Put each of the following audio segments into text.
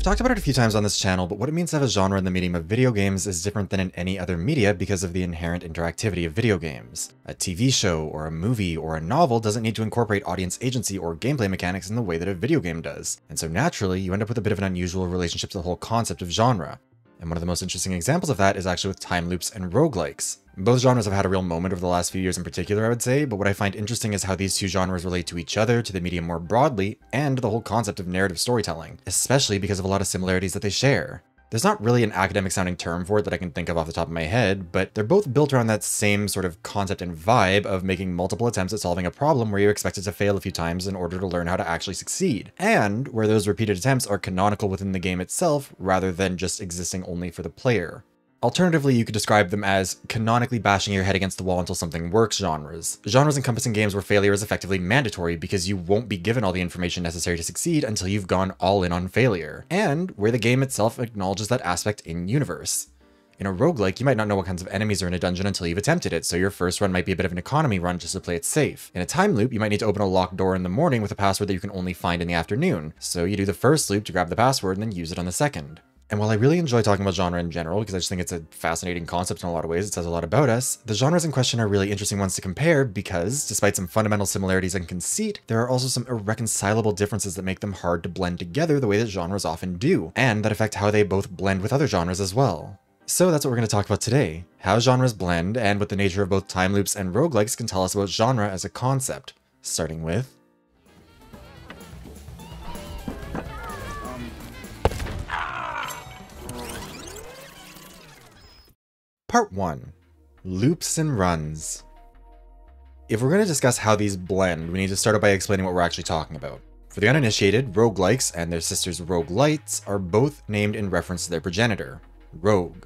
talked about it a few times on this channel, but what it means to have a genre in the medium of video games is different than in any other media because of the inherent interactivity of video games. A TV show, or a movie, or a novel doesn't need to incorporate audience agency or gameplay mechanics in the way that a video game does, and so naturally, you end up with a bit of an unusual relationship to the whole concept of genre. And one of the most interesting examples of that is actually with Timeloops and Roguelikes. Both genres have had a real moment over the last few years in particular, I would say, but what I find interesting is how these two genres relate to each other, to the medium more broadly, and the whole concept of narrative storytelling, especially because of a lot of similarities that they share. There's not really an academic sounding term for it that I can think of off the top of my head, but they're both built around that same sort of concept and vibe of making multiple attempts at solving a problem where you expect it to fail a few times in order to learn how to actually succeed, and where those repeated attempts are canonical within the game itself rather than just existing only for the player. Alternatively, you could describe them as canonically bashing your head against the wall until something works genres. Genres encompassing games where failure is effectively mandatory because you won't be given all the information necessary to succeed until you've gone all in on failure, and where the game itself acknowledges that aspect in-universe. In a roguelike, you might not know what kinds of enemies are in a dungeon until you've attempted it, so your first run might be a bit of an economy run just to play it safe. In a time loop, you might need to open a locked door in the morning with a password that you can only find in the afternoon, so you do the first loop to grab the password and then use it on the second. And while I really enjoy talking about genre in general, because I just think it's a fascinating concept in a lot of ways, it says a lot about us, the genres in question are really interesting ones to compare because, despite some fundamental similarities and conceit, there are also some irreconcilable differences that make them hard to blend together the way that genres often do, and that affect how they both blend with other genres as well. So that's what we're going to talk about today, how genres blend, and what the nature of both time loops and roguelikes can tell us about genre as a concept, starting with Part 1. Loops and runs. If we're going to discuss how these blend, we need to start out by explaining what we're actually talking about. For the uninitiated, roguelikes and their sisters roguelites are both named in reference to their progenitor, Rogue.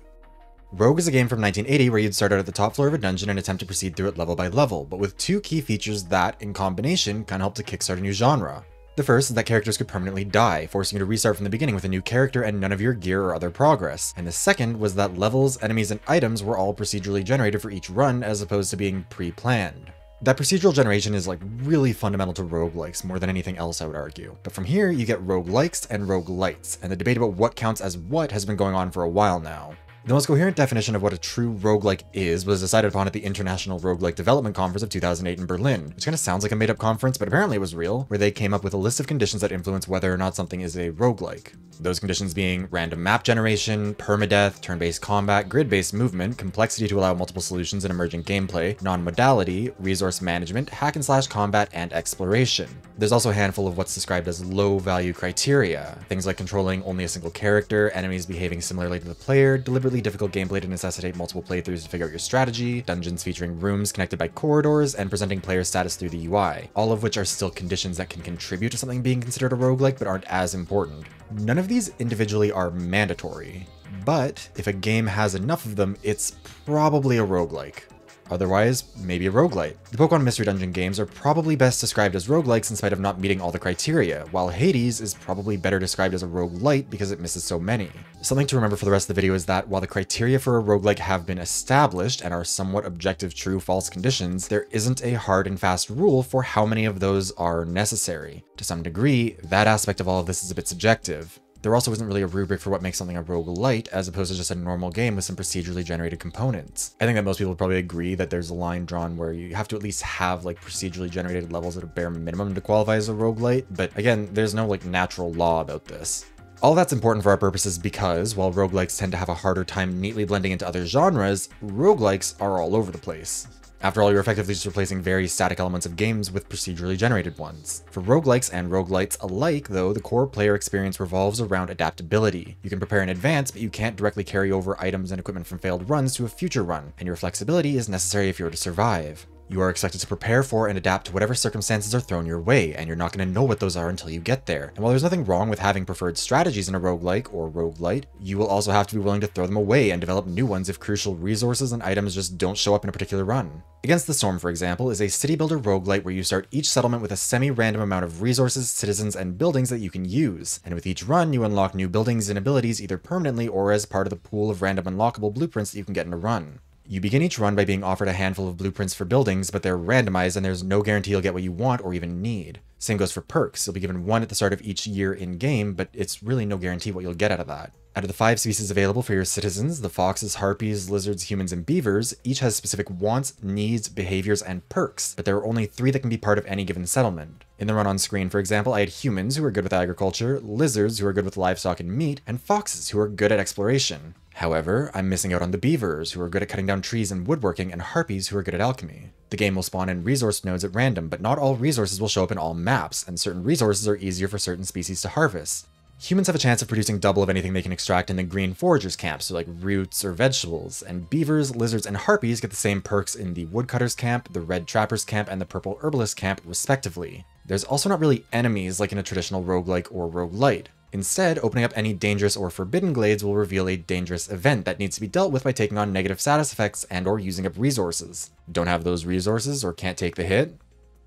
Rogue is a game from 1980 where you'd start out at the top floor of a dungeon and attempt to proceed through it level by level, but with two key features that, in combination, can help to kickstart a new genre. The first is that characters could permanently die, forcing you to restart from the beginning with a new character and none of your gear or other progress. And the second was that levels, enemies, and items were all procedurally generated for each run as opposed to being pre-planned. That procedural generation is like really fundamental to roguelikes more than anything else, I would argue. But from here, you get roguelikes and roguelites, and the debate about what counts as what has been going on for a while now. The most coherent definition of what a true roguelike is was decided upon at the International Roguelike Development Conference of 2008 in Berlin, which kind of sounds like a made-up conference, but apparently it was real, where they came up with a list of conditions that influence whether or not something is a roguelike. Those conditions being random map generation, permadeath, turn-based combat, grid-based movement, complexity to allow multiple solutions and emerging gameplay, non-modality, resource management, hack-and-slash combat, and exploration. There's also a handful of what's described as low-value criteria, things like controlling only a single character, enemies behaving similarly to the player, deliberately difficult gameplay to necessitate multiple playthroughs to figure out your strategy, dungeons featuring rooms connected by corridors, and presenting player status through the UI, all of which are still conditions that can contribute to something being considered a roguelike but aren't as important. None of these individually are mandatory, but if a game has enough of them, it's probably a roguelike. Otherwise, maybe a roguelite. The Pokemon Mystery Dungeon games are probably best described as roguelikes in spite of not meeting all the criteria, while Hades is probably better described as a roguelite because it misses so many. Something to remember for the rest of the video is that while the criteria for a roguelike have been established and are somewhat objective true-false conditions, there isn't a hard and fast rule for how many of those are necessary. To some degree, that aspect of all of this is a bit subjective. There also isn't really a rubric for what makes something a roguelite as opposed to just a normal game with some procedurally generated components. I think that most people would probably agree that there's a line drawn where you have to at least have like procedurally generated levels at a bare minimum to qualify as a roguelite, but again, there's no like natural law about this. All that's important for our purposes because, while roguelikes tend to have a harder time neatly blending into other genres, roguelikes are all over the place. After all, you're effectively just replacing very static elements of games with procedurally generated ones. For roguelikes and roguelites alike, though, the core player experience revolves around adaptability. You can prepare in advance, but you can't directly carry over items and equipment from failed runs to a future run, and your flexibility is necessary if you're to survive. You are expected to prepare for and adapt to whatever circumstances are thrown your way, and you're not going to know what those are until you get there. And while there's nothing wrong with having preferred strategies in a roguelike or roguelite, you will also have to be willing to throw them away and develop new ones if crucial resources and items just don't show up in a particular run. Against the Storm, for example, is a city builder roguelite where you start each settlement with a semi-random amount of resources, citizens, and buildings that you can use, and with each run you unlock new buildings and abilities either permanently or as part of the pool of random unlockable blueprints that you can get in a run. You begin each run by being offered a handful of blueprints for buildings, but they're randomized and there's no guarantee you'll get what you want or even need. Same goes for perks. You'll be given one at the start of each year in-game, but it's really no guarantee what you'll get out of that. Out of the 5 species available for your citizens, the foxes, harpies, lizards, humans, and beavers, each has specific wants, needs, behaviors, and perks, but there are only 3 that can be part of any given settlement. In the run on screen, for example, I had humans who are good with agriculture, lizards who are good with livestock and meat, and foxes who are good at exploration. However, I'm missing out on the beavers, who are good at cutting down trees and woodworking, and harpies, who are good at alchemy. The game will spawn in resource nodes at random, but not all resources will show up in all maps, and certain resources are easier for certain species to harvest. Humans have a chance of producing double of anything they can extract in the green foragers camp, so like roots or vegetables, and beavers, lizards, and harpies get the same perks in the woodcutters camp, the red trappers camp, and the purple herbalist camp, respectively. There's also not really enemies like in a traditional roguelike or roguelite. Instead, opening up any dangerous or forbidden glades will reveal a dangerous event that needs to be dealt with by taking on negative status effects and or using up resources. Don't have those resources or can't take the hit?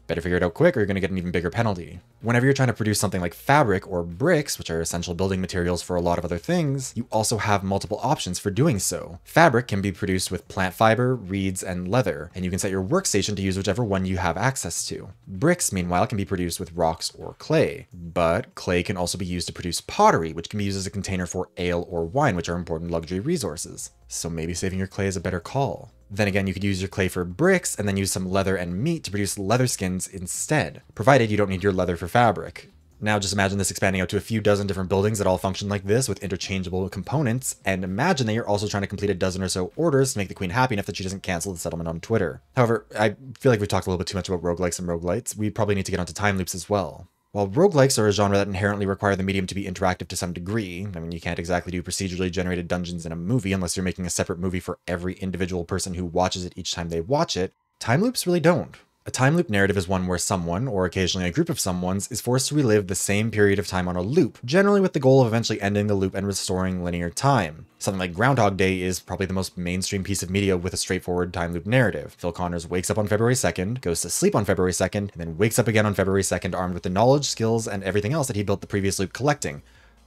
Better figure it out quick or you're going to get an even bigger penalty. Whenever you're trying to produce something like fabric or bricks, which are essential building materials for a lot of other things, you also have multiple options for doing so. Fabric can be produced with plant fiber, reeds, and leather, and you can set your workstation to use whichever one you have access to. Bricks, meanwhile, can be produced with rocks or clay, but clay can also be used to produce pottery, which can be used as a container for ale or wine, which are important luxury resources. So maybe saving your clay is a better call. Then again, you could use your clay for bricks and then use some leather and meat to produce leather skins instead, provided you don't need your leather for fabric. Now just imagine this expanding out to a few dozen different buildings that all function like this with interchangeable components, and imagine that you're also trying to complete a dozen or so orders to make the queen happy enough that she doesn't cancel the settlement on Twitter. However, I feel like we've talked a little bit too much about roguelikes and roguelites. We probably need to get onto time loops as well. While roguelikes are a genre that inherently require the medium to be interactive to some degree, I mean, you can't exactly do procedurally generated dungeons in a movie unless you're making a separate movie for every individual person who watches it each time they watch it, time loops really don't. A time loop narrative is one where someone, or occasionally a group of someones, is forced to relive the same period of time on a loop, generally with the goal of eventually ending the loop and restoring linear time. Something like Groundhog Day is probably the most mainstream piece of media with a straightforward time loop narrative. Phil Connors wakes up on February 2nd, goes to sleep on February 2nd, and then wakes up again on February 2nd armed with the knowledge, skills, and everything else that he built the previous loop collecting.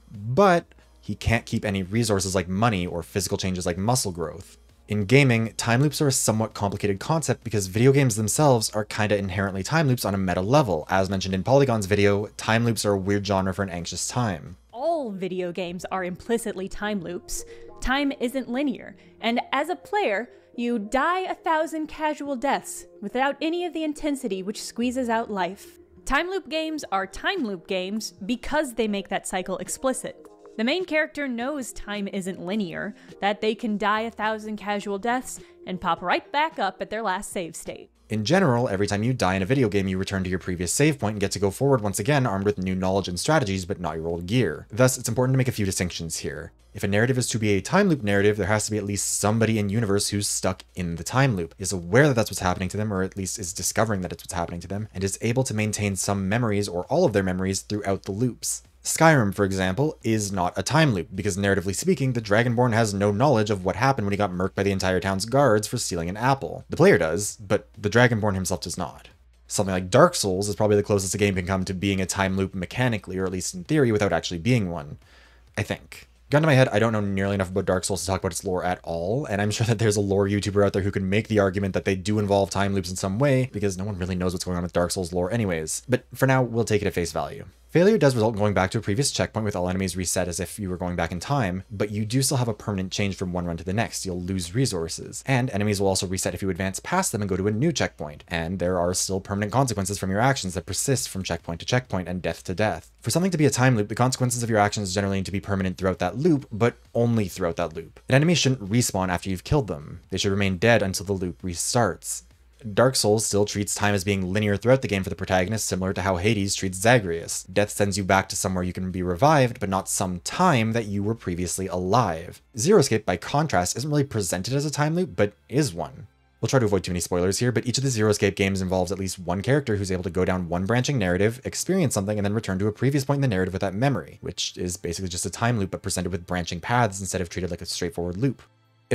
But he can't keep any resources like money or physical changes like muscle growth. In gaming, time loops are a somewhat complicated concept because video games themselves are kinda inherently time loops on a meta level. As mentioned in Polygon's video, time loops are a weird genre for an anxious time. All video games are implicitly time loops. Time isn't linear, and as a player, you die 1,000 casual deaths without any of the intensity which squeezes out life. Time loop games are time loop games because they make that cycle explicit. The main character knows time isn't linear, that they can die 1,000 casual deaths and pop right back up at their last save state. In general, every time you die in a video game, you return to your previous save point and get to go forward once again armed with new knowledge and strategies, but not your old gear. Thus, it's important to make a few distinctions here. If a narrative is to be a time loop narrative, there has to be at least somebody in universe who's stuck in the time loop, is aware that that's what's happening to them, or at least is discovering that it's what's happening to them, and is able to maintain some memories or all of their memories throughout the loops. Skyrim, for example, is not a time loop, because narratively speaking, the Dragonborn has no knowledge of what happened when he got murked by the entire town's guards for stealing an apple. The player does, but the Dragonborn himself does not. Something like Dark Souls is probably the closest a game can come to being a time loop mechanically, or at least in theory, without actually being one. I think. Gun to my head, I don't know nearly enough about Dark Souls to talk about its lore at all, and I'm sure that there's a lore YouTuber out there who can make the argument that they do involve time loops in some way, because no one really knows what's going on with Dark Souls lore anyways. But for now, we'll take it at face value. Failure does result in going back to a previous checkpoint with all enemies reset as if you were going back in time, but you do still have a permanent change from one run to the next. You'll lose resources, and enemies will also reset if you advance past them and go to a new checkpoint, and there are still permanent consequences from your actions that persist from checkpoint to checkpoint and death to death. For something to be a time loop, the consequences of your actions generally need to be permanent throughout that loop, but only throughout that loop. An enemy shouldn't respawn after you've killed them. They should remain dead until the loop restarts. Dark Souls still treats time as being linear throughout the game for the protagonist, similar to how Hades treats Zagreus. Death sends you back to somewhere you can be revived, but not some time that you were previously alive. Zero Escape, by contrast, isn't really presented as a time loop, but is one. We'll try to avoid too many spoilers here, but each of the Zero Escape games involves at least one character who's able to go down one branching narrative, experience something, and then return to a previous point in the narrative with that memory, which is basically just a time loop but presented with branching paths instead of treated like a straightforward loop.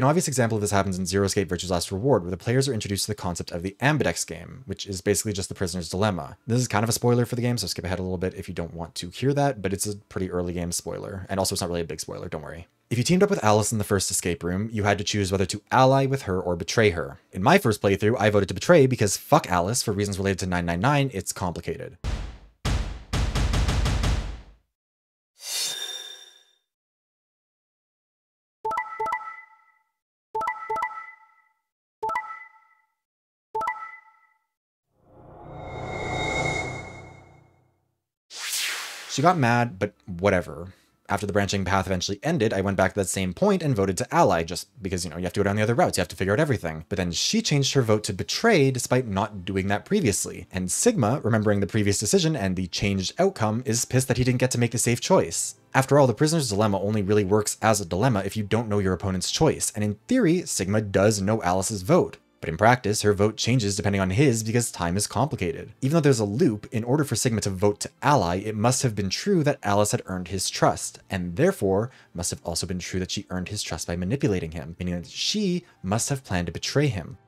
An obvious example of this happens in Zero Escape Virtue's Last Reward, where the players are introduced to the concept of the ambidex game, which is basically just the prisoner's dilemma. This is kind of a spoiler for the game, so skip ahead a little bit if you don't want to hear that, but it's a pretty early game spoiler, and also it's not really a big spoiler, don't worry. If you teamed up with Alice in the first escape room, you had to choose whether to ally with her or betray her. In my first playthrough, I voted to betray because fuck Alice for reasons related to 999, it's complicated. She got mad, but whatever. After the branching path eventually ended, I went back to that same point and voted to ally, just because, you have to go down the other routes, you have to figure out everything. But then she changed her vote to betray despite not doing that previously. And Sigma, remembering the previous decision and the changed outcome, is pissed that he didn't get to make the safe choice. After all, the prisoner's dilemma only really works as a dilemma if you don't know your opponent's choice, and in theory, Sigma does know Alice's vote. But in practice, her vote changes depending on his because time is complicated. Even though there's a loop, in order for Sigma to vote to ally, it must have been true that Alice had earned his trust, and therefore must have also been true that she earned his trust by manipulating him, meaning that she must have planned to betray him.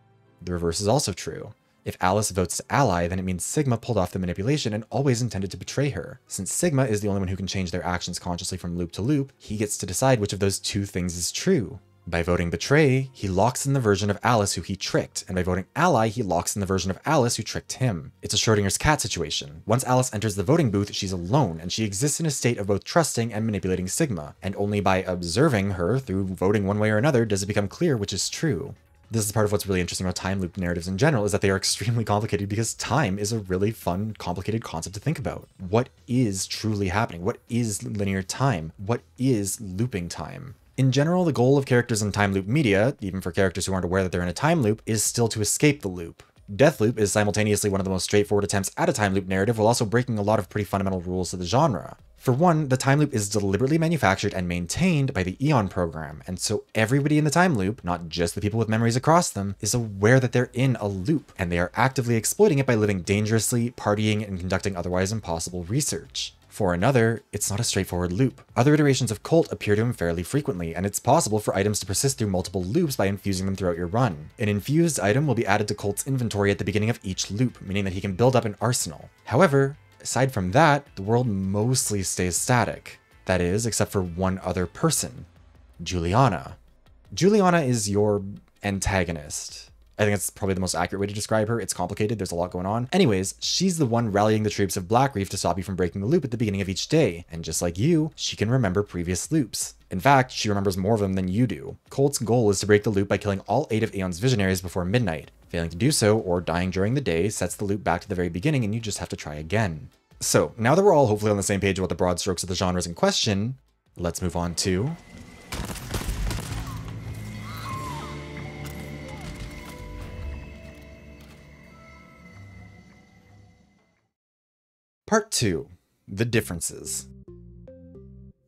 The reverse is also true. If Alice votes to ally, then it means Sigma pulled off the manipulation and always intended to betray her. Since Sigma is the only one who can change their actions consciously from loop to loop, he gets to decide which of those two things is true. By voting betray, he locks in the version of Alice who he tricked, and by voting ally, he locks in the version of Alice who tricked him. It's a Schrodinger's cat situation. Once Alice enters the voting booth, she's alone, and she exists in a state of both trusting and manipulating Sigma, and only by observing her through voting one way or another does it become clear which is true. This is part of what's really interesting about time loop narratives in general, is that they are extremely complicated because time is a really fun, complicated concept to think about. What is truly happening? What is linear time? What is looping time? In general, the goal of characters in time loop media, even for characters who aren't aware that they're in a time loop, is still to escape the loop. Deathloop is simultaneously one of the most straightforward attempts at a time loop narrative while also breaking a lot of pretty fundamental rules of the genre. For one, the time loop is deliberately manufactured and maintained by the Eon program, and so everybody in the time loop, not just the people with memories across them, is aware that they're in a loop, and they are actively exploiting it by living dangerously, partying, and conducting otherwise impossible research. For another, it's not a straightforward loop. Other iterations of Cult appear to him fairly frequently, and it's possible for items to persist through multiple loops by infusing them throughout your run. An infused item will be added to Cult's inventory at the beginning of each loop, meaning that he can build up an arsenal. However, aside from that, the world mostly stays static. That is, except for one other person, Juliana. Juliana is your antagonist. I think that's probably the most accurate way to describe her. It's complicated, there's a lot going on. Anyways, she's the one rallying the troops of Blackreef to stop you from breaking the loop at the beginning of each day, and just like you, she can remember previous loops. In fact, she remembers more of them than you do. Colt's goal is to break the loop by killing all 8 of Aeon's visionaries before midnight. Failing to do so, or dying during the day, sets the loop back to the very beginning and you just have to try again. So, now that we're all hopefully on the same page about the broad strokes of the genres in question, let's move on to... Part 2. The differences.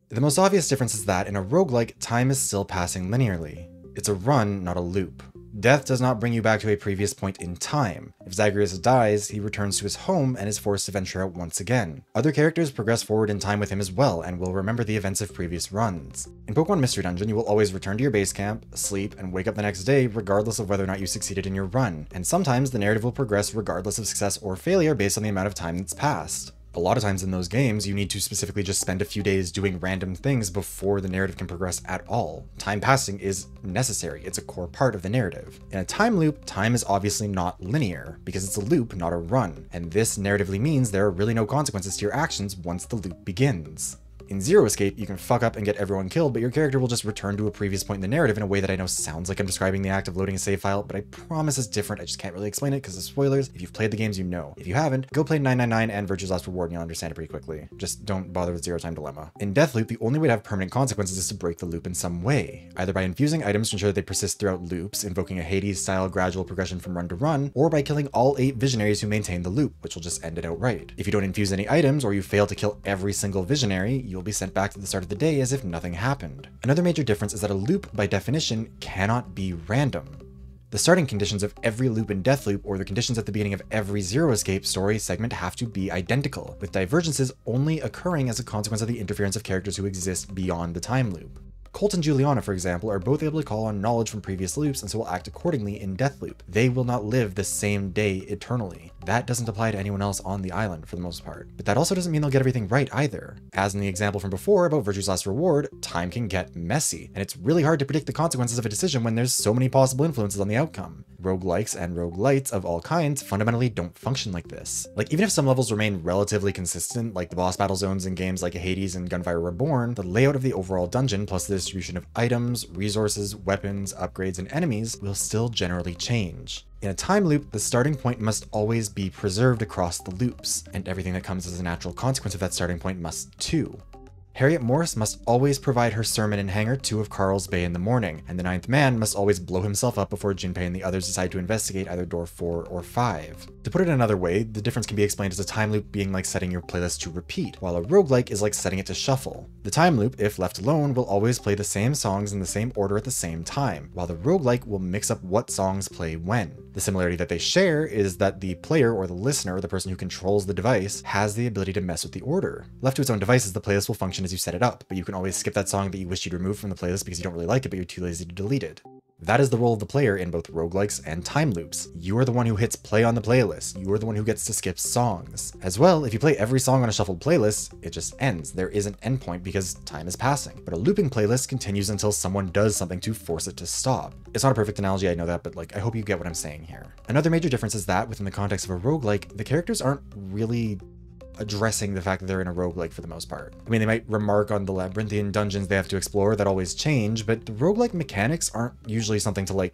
The most obvious difference is that in a roguelike, time is still passing linearly. It's a run, not a loop. Death does not bring you back to a previous point in time. If Zagreus dies, he returns to his home and is forced to venture out once again. Other characters progress forward in time with him as well and will remember the events of previous runs. In Pokemon Mystery Dungeon, you will always return to your base camp, sleep, and wake up the next day regardless of whether or not you succeeded in your run, and sometimes the narrative will progress regardless of success or failure based on the amount of time that's passed. A lot of times in those games, you need to specifically just spend a few days doing random things before the narrative can progress at all. Time passing is necessary, it's a core part of the narrative. In a time loop, time is obviously not linear, because it's a loop, not a run, and this narratively means there are really no consequences to your actions once the loop begins. In Zero Escape, you can fuck up and get everyone killed, but your character will just return to a previous point in the narrative in a way that I know sounds like I'm describing the act of loading a save file, but I promise it's different. I just can't really explain it because of spoilers. If you've played the games, you know. If you haven't, go play 999 and Virtue's Last Reward and you'll understand it pretty quickly. Just don't bother with Zero Time Dilemma. In Deathloop, the only way to have permanent consequences is to break the loop in some way, either by infusing items to ensure that they persist throughout loops, invoking a Hades-style gradual progression from run to run, or by killing all 8 visionaries who maintain the loop, which will just end it outright. If you don't infuse any items, or you fail to kill every single visionary, you'll be sent back to the start of the day as if nothing happened. Another major difference is that a loop, by definition, cannot be random. The starting conditions of every loop in Deathloop, or the conditions at the beginning of every Zero Escape story segment, have to be identical, with divergences only occurring as a consequence of the interference of characters who exist beyond the time loop. Colt and Juliana, for example, are both able to call on knowledge from previous loops and so will act accordingly in Deathloop. They will not live the same day eternally. That doesn't apply to anyone else on the island for the most part. But that also doesn't mean they'll get everything right either. As in the example from before about Virtue's Last Reward, time can get messy, and it's really hard to predict the consequences of a decision when there's so many possible influences on the outcome. Roguelikes and roguelites of all kinds fundamentally don't function like this. Like, even if some levels remain relatively consistent, like the boss battle zones in games like Hades and Gunfire Reborn, the layout of the overall dungeon plus the distribution of items, resources, weapons, upgrades, and enemies will still generally change. In a time loop, the starting point must always be preserved across the loops, and everything that comes as a natural consequence of that starting point must too. Harriet Morris must always provide her sermon in Hangar 2 of Carl's Bay in the morning, and the Ninth Man must always blow himself up before Jinpei and the others decide to investigate either door 4 or 5. To put it another way, the difference can be explained as a time loop being like setting your playlist to repeat, while a roguelike is like setting it to shuffle. The time loop, if left alone, will always play the same songs in the same order at the same time, while the roguelike will mix up what songs play when. The similarity that they share is that the player or the listener, the person who controls the device, has the ability to mess with the order. Left to its own devices, the playlist will function as you set it up, but you can always skip that song that you wish you'd removed from the playlist because you don't really like it, but you're too lazy to delete it. That is the role of the player in both roguelikes and time loops. You are the one who hits play on the playlist. You are the one who gets to skip songs. As well, if you play every song on a shuffled playlist, it just ends. There is an endpoint because time is passing. But a looping playlist continues until someone does something to force it to stop. It's not a perfect analogy, I know that, but I hope you get what I'm saying here. Another major difference is that within the context of a roguelike, the characters aren't really addressing the fact that they're in a roguelike for the most part. I mean, they might remark on the labyrinthian dungeons they have to explore that always change, but the roguelike mechanics aren't usually something to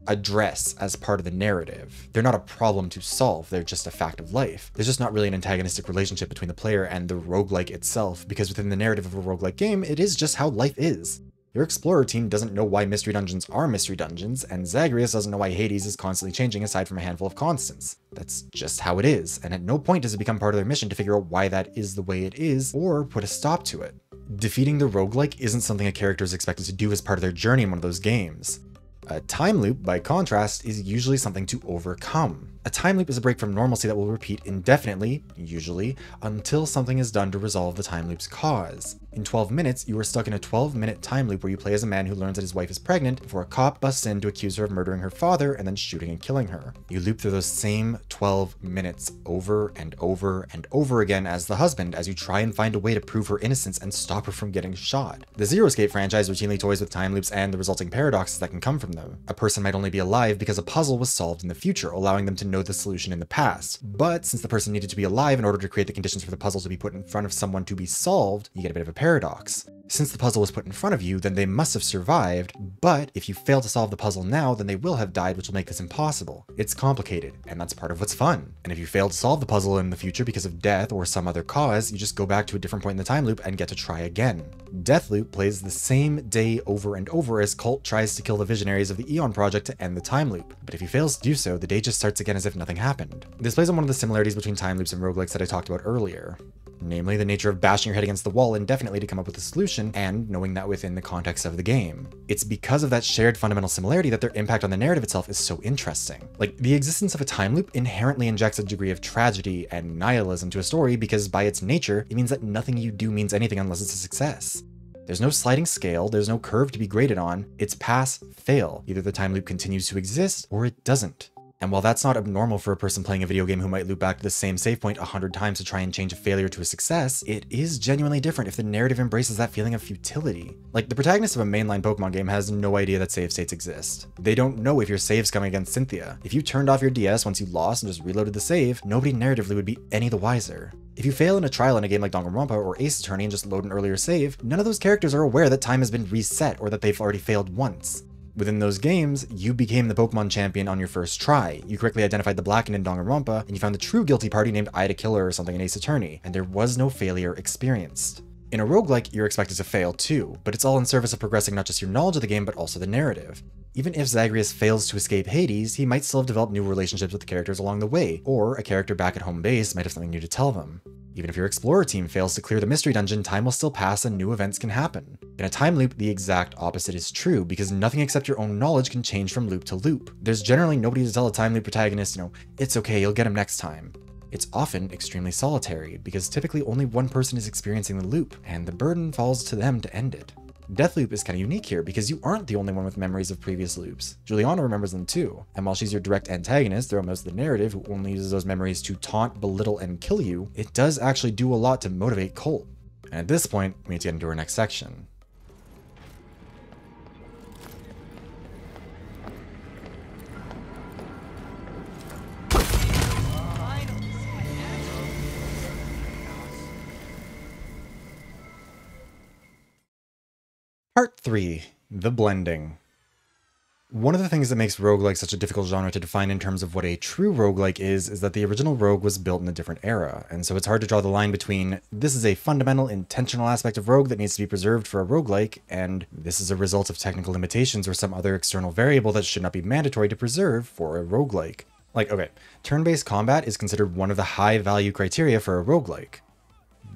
address as part of the narrative. They're not a problem to solve, they're just a fact of life. There's just not really an antagonistic relationship between the player and the roguelike itself, because within the narrative of a roguelike game, it is just how life is. Your explorer team doesn't know why mystery dungeons are mystery dungeons, and Zagreus doesn't know why Hades is constantly changing aside from a handful of constants. That's just how it is, and at no point does it become part of their mission to figure out why that is the way it is, or put a stop to it. Defeating the roguelike isn't something a character is expected to do as part of their journey in one of those games. A time loop, by contrast, is usually something to overcome. A time loop is a break from normalcy that will repeat indefinitely, usually, until something is done to resolve the time loop's cause. In 12 minutes, you are stuck in a 12-minute time loop where you play as a man who learns that his wife is pregnant before a cop busts in to accuse her of murdering her father and then shooting and killing her. You loop through those same 12 minutes over and over and over again as the husband as you try and find a way to prove her innocence and stop her from getting shot. The Zero Escape franchise routinely toys with time loops and the resulting paradoxes that can come from them. A person might only be alive because a puzzle was solved in the future, allowing them to know the solution in the past. But since the person needed to be alive in order to create the conditions for the puzzle to be put in front of someone to be solved, you get a bit of a paradox. Since the puzzle was put in front of you, then they must have survived, but if you fail to solve the puzzle now, then they will have died, which will make this impossible. It's complicated, and that's part of what's fun. And if you fail to solve the puzzle in the future because of death or some other cause, you just go back to a different point in the time loop and get to try again. Deathloop plays the same day over and over as Colt tries to kill the visionaries of the Eon Project to end the time loop. But if he fails to do so, the day just starts again as if nothing happened. This plays on one of the similarities between time loops and roguelikes that I talked about earlier. Namely, the nature of bashing your head against the wall indefinitely to come up with a solution, and knowing that within the context of the game. It's because of that shared fundamental similarity that their impact on the narrative itself is so interesting. The existence of a time loop inherently injects a degree of tragedy and nihilism to a story because by its nature, it means that nothing you do means anything unless it's a success. There's no sliding scale, there's no curve to be graded on, it's pass, fail. Either the time loop continues to exist, or it doesn't. And while that's not abnormal for a person playing a video game who might loop back to the same save point 100 times to try and change a failure to a success, it is genuinely different if the narrative embraces that feeling of futility. The protagonist of a mainline Pokemon game has no idea that save states exist. They don't know if your save's coming against Cynthia. If you turned off your DS once you lost and just reloaded the save, nobody narratively would be any the wiser. If you fail in a trial in a game like Danganronpa or Ace Attorney and just load an earlier save, none of those characters are aware that time has been reset or that they've already failed once. Within those games, you became the Pokemon champion on your first try. You correctly identified the Blackened in Danganronpa, and you found the true guilty party named Ida Killer or something in Ace Attorney, and there was no failure experienced. In a roguelike, you're expected to fail too, but it's all in service of progressing not just your knowledge of the game, but also the narrative. Even if Zagreus fails to escape Hades, he might still have developed new relationships with the characters along the way, or a character back at home base might have something new to tell them. Even if your explorer team fails to clear the mystery dungeon, time will still pass and new events can happen. In a time loop, the exact opposite is true, because nothing except your own knowledge can change from loop to loop. There's generally nobody to tell a time loop protagonist, it's okay, you'll get him next time. It's often extremely solitary, because typically only one person is experiencing the loop, and the burden falls to them to end it. Deathloop is kind of unique here because you aren't the only one with memories of previous loops. Juliana remembers them too, and while she's your direct antagonist throughout most of the narrative who only uses those memories to taunt, belittle, and kill you, it does actually do a lot to motivate Colt. And at this point, we need to get into our next section. Part 3. The Blending. One of the things that makes roguelike such a difficult genre to define in terms of what a true roguelike is that the original Rogue was built in a different era, and so it's hard to draw the line between this is a fundamental, intentional aspect of Rogue that needs to be preserved for a roguelike, and this is a result of technical limitations or some other external variable that should not be mandatory to preserve for a roguelike. Like, okay, turn-based combat is considered one of the high-value criteria for a roguelike.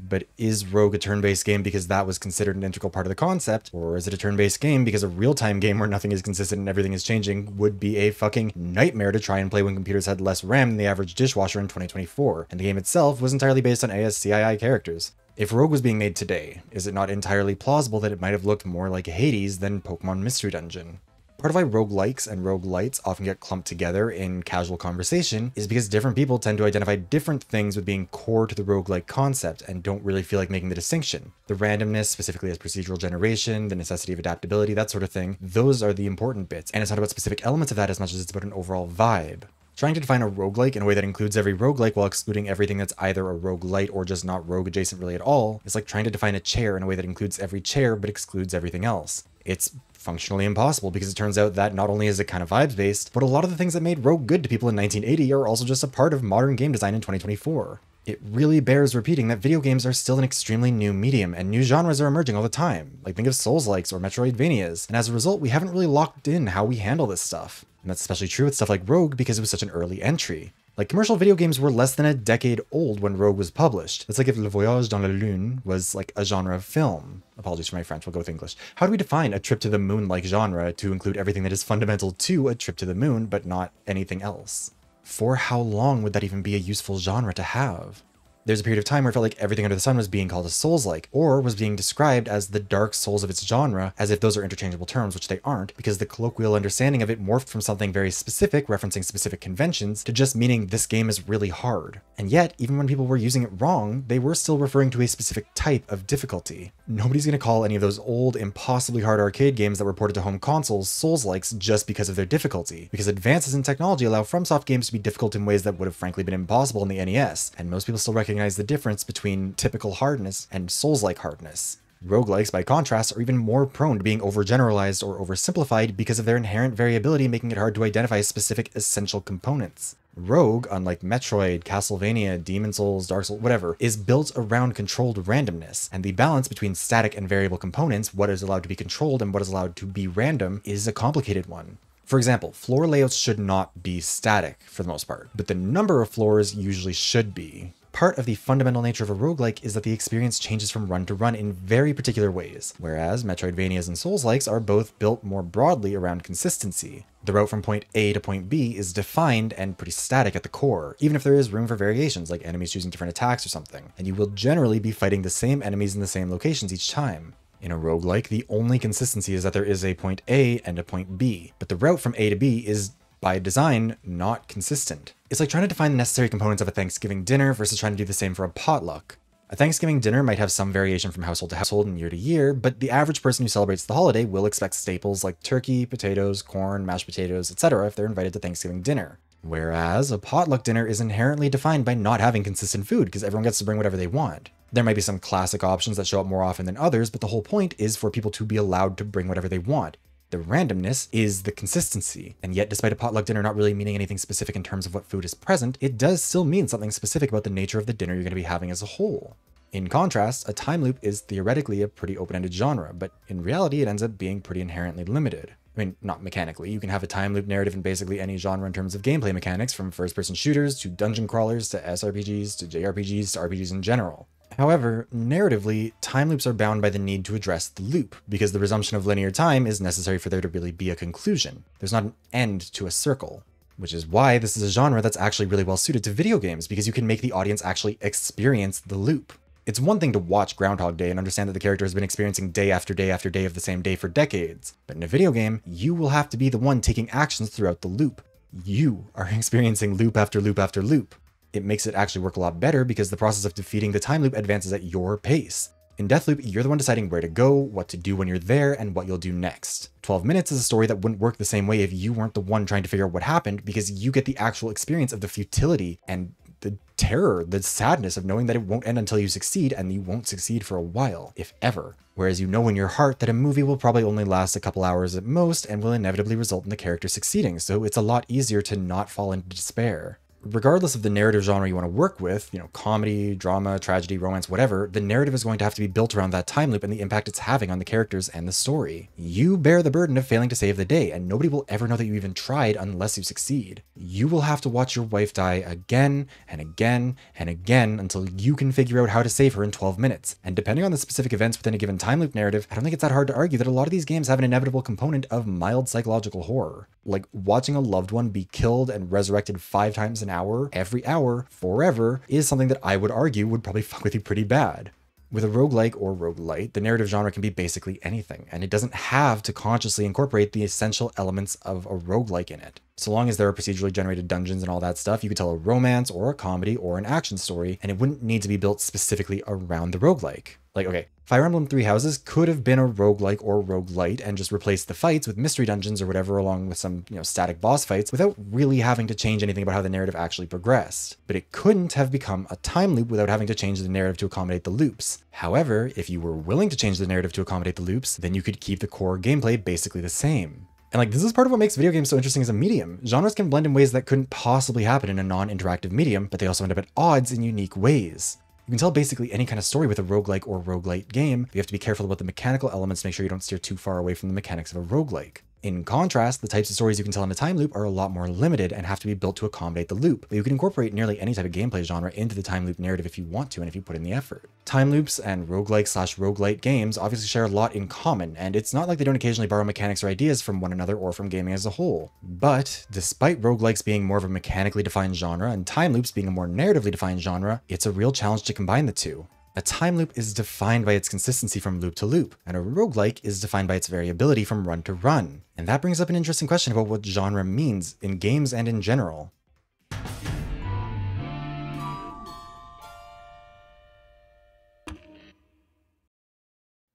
But is Rogue a turn-based game because that was considered an integral part of the concept? Or is it a turn-based game because a real-time game where nothing is consistent and everything is changing would be a fucking nightmare to try and play when computers had less RAM than the average dishwasher in 2024, and the game itself was entirely based on ASCII characters? If Rogue was being made today, is it not entirely plausible that it might have looked more like Hades than Pokemon Mystery Dungeon? Part of why roguelikes and roguelites often get clumped together in casual conversation is because different people tend to identify different things with being core to the roguelike concept and don't really feel like making the distinction. The randomness, specifically as procedural generation, the necessity of adaptability, that sort of thing, those are the important bits, and it's not about specific elements of that as much as it's about an overall vibe. Trying to define a roguelike in a way that includes every roguelike while excluding everything that's either a roguelite or just not rogue adjacent really at all is like trying to define a chair in a way that includes every chair but excludes everything else. It's functionally impossible because it turns out that not only is it kind of vibes based, but a lot of the things that made Rogue good to people in 1980 are also just a part of modern game design in 2024. It really bears repeating that video games are still an extremely new medium, and new genres are emerging all the time. Like think of Souls-likes or Metroidvanias, and as a result, we haven't really locked in how we handle this stuff. And that's especially true with stuff like Rogue because it was such an early entry. Like, commercial video games were less than a decade old when Rogue was published. It's like if Le Voyage dans la Lune was like a genre of film. Apologies for my French, we'll go with English. How do we define a trip to the moon-like genre to include everything that is fundamental to a trip to the moon, but not anything else? For how long would that even be a useful genre to have? There's a period of time where it felt like everything under the sun was being called a Souls-like, or was being described as the dark souls of its genre, as if those are interchangeable terms, which they aren't, because the colloquial understanding of it morphed from something very specific, referencing specific conventions, to just meaning this game is really hard. And yet, even when people were using it wrong, they were still referring to a specific type of difficulty. Nobody's gonna call any of those old, impossibly hard arcade games that were ported to home consoles Souls-likes just because of their difficulty, because advances in technology allow FromSoft games to be difficult in ways that would have frankly been impossible in the NES, and most people still recognize the difference between typical hardness and Souls-like hardness. Roguelikes, by contrast, are even more prone to being overgeneralized or oversimplified because of their inherent variability, making it hard to identify specific essential components. Rogue, unlike Metroid, Castlevania, Demon's Souls, Dark Souls, whatever, is built around controlled randomness, and the balance between static and variable components, what is allowed to be controlled and what is allowed to be random, is a complicated one. For example, floor layouts should not be static for the most part, but the number of floors usually should be. Part of the fundamental nature of a roguelike is that the experience changes from run to run in very particular ways, whereas Metroidvanias and Souls-likes are both built more broadly around consistency. The route from point A to point B is defined and pretty static at the core, even if there is room for variations, like enemies choosing different attacks or something, and you will generally be fighting the same enemies in the same locations each time. In a roguelike, the only consistency is that there is a point A and a point B, but the route from A to B is by design, not consistent. It's like trying to define the necessary components of a Thanksgiving dinner versus trying to do the same for a potluck. A Thanksgiving dinner might have some variation from household to household and year to year, but the average person who celebrates the holiday will expect staples like turkey, potatoes, corn, mashed potatoes, etc. if they're invited to Thanksgiving dinner. Whereas a potluck dinner is inherently defined by not having consistent food because everyone gets to bring whatever they want. There might be some classic options that show up more often than others, but the whole point is for people to be allowed to bring whatever they want. The randomness is the consistency, and yet despite a potluck dinner not really meaning anything specific in terms of what food is present, it does still mean something specific about the nature of the dinner you're going to be having as a whole. In contrast, a time loop is theoretically a pretty open-ended genre, but in reality it ends up being pretty inherently limited. I mean, not mechanically. You can have a time loop narrative in basically any genre in terms of gameplay mechanics, from first-person shooters to dungeon crawlers to SRPGs to JRPGs to RPGs in general. However, narratively, time loops are bound by the need to address the loop, because the resumption of linear time is necessary for there to really be a conclusion. There's not an end to a circle. Which is why this is a genre that's actually really well suited to video games, because you can make the audience actually experience the loop. It's one thing to watch Groundhog Day and understand that the character has been experiencing day after day after day of the same day for decades, but in a video game, you will have to be the one taking actions throughout the loop. You are experiencing loop after loop after loop. It makes it actually work a lot better because the process of defeating the time loop advances at your pace. In Deathloop, you're the one deciding where to go, what to do when you're there, and what you'll do next. 12 Minutes is a story that wouldn't work the same way if you weren't the one trying to figure out what happened, because you get the actual experience of the futility and the terror, the sadness of knowing that it won't end until you succeed, and you won't succeed for a while, if ever. Whereas you know in your heart that a movie will probably only last a couple hours at most and will inevitably result in the character succeeding, so it's a lot easier to not fall into despair. Regardless of the narrative genre you want to work with, comedy, drama, tragedy, romance, whatever, the narrative is going to have to be built around that time loop and the impact it's having on the characters and the story. You bear the burden of failing to save the day, and nobody will ever know that you even tried unless you succeed. You will have to watch your wife die again and again and again until you can figure out how to save her in 12 minutes. And depending on the specific events within a given time loop narrative, I don't think it's that hard to argue that a lot of these games have an inevitable component of mild psychological horror. Like, watching a loved one be killed and resurrected 5 times an hour, every hour, forever, is something that I would argue would probably fuck with you pretty bad. With a roguelike or roguelite, the narrative genre can be basically anything, and it doesn't have to consciously incorporate the essential elements of a roguelike in it. So long as there are procedurally generated dungeons and all that stuff, you could tell a romance or a comedy or an action story, and it wouldn't need to be built specifically around the roguelike. Like, okay, Fire Emblem Three Houses could have been a roguelike or roguelite and just replaced the fights with mystery dungeons or whatever along with some, static boss fights without really having to change anything about how the narrative actually progressed. But it couldn't have become a time loop without having to change the narrative to accommodate the loops. However, if you were willing to change the narrative to accommodate the loops, then you could keep the core gameplay basically the same. And this is part of what makes video games so interesting as a medium. Genres can blend in ways that couldn't possibly happen in a non-interactive medium, but they also end up at odds in unique ways. You can tell basically any kind of story with a roguelike or roguelite game, but you have to be careful about the mechanical elements to make sure you don't steer too far away from the mechanics of a roguelike. In contrast, the types of stories you can tell in a time loop are a lot more limited and have to be built to accommodate the loop, but you can incorporate nearly any type of gameplay genre into the time loop narrative if you want to and if you put in the effort. Time loops and roguelike/roguelite games obviously share a lot in common, and it's not like they don't occasionally borrow mechanics or ideas from one another or from gaming as a whole. But despite roguelikes being more of a mechanically defined genre and time loops being a more narratively defined genre, it's a real challenge to combine the two. A time loop is defined by its consistency from loop to loop, and a roguelike is defined by its variability from run to run. And that brings up an interesting question about what genre means in games and in general.